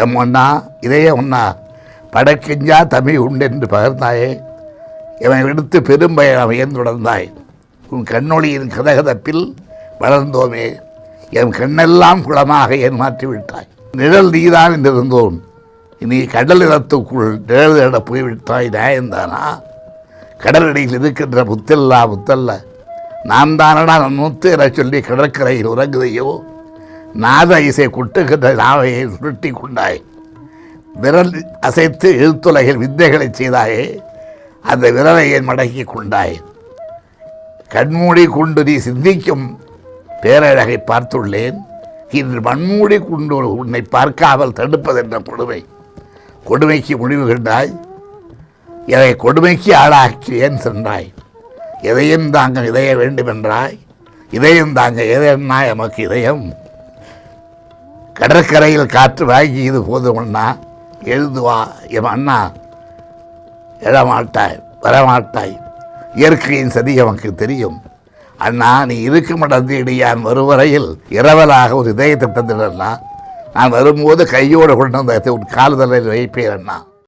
M ஒன்னா இதய ஒன்னா படக்கெஞ்சா தமிழ் உண்டென்று பகர்ந்தாயே இவன் எடுத்து பெரும்பயணம் தொடர்ந்தாய். உன் கண்ணொளியின் கதகதப்பில் வளர்ந்தோமே என் கண்ணெல்லாம் குளமாக ஏன் மாற்றிவிட்டாய். நிழல் நீதான் என்றிருந்தோம், இனி கடல் இடத்துக்குள் நிழலிட போய்விட்டாய். நியாயந்தானா? கடலடியில் இருக்கின்ற முத்தல்ல நான் தானடா முத்து என சொல்லி கடற்கரையில் உறங்குதையோ நாத இசை குட்டுகின்ற நாவையை சுருட்டி கொண்டாய். விரல் அசைத்து எழுத்துலகில் வித்தைகளை செய்தாயே, அந்த விரலை ஏன் மடக்கி கொண்டாய். கண்மூடி கொண்டு நீ சிந்திக்கும் பேரழகை பார்த்துள்ளேன். இன்று மண்மூடி கொண்டு உன்னை பார்க்காமல் தடுப்பதென்ற கொடுமைக்கு முடிவு கண்டாய். எதை கொடுமைக்கு ஆளாக்கி ஏன் சென்றாய். எதையும் தாங்க இதய வேண்டுமென்றாய். இதயம் தாங்க எதையன்னா எமக்கு இதயம். கடற்கரையில் காற்று வாங்கி இது போதுமண்ணா, எழுதுவா எம் அண்ணா. எழமாட்டாய், வரமாட்டாய். இயற்கையின் சதி எமக்கு தெரியும் அண்ணா. நீ இருக்கும் இடத்தில் யான் வருவரையில் இரவலாக ஒரு இதயத்தை தந்துடலாம். நான் வரும்போது கையோடு கொண்டு வந்து உன் காலுதலில் வைப்பேன் அண்ணா.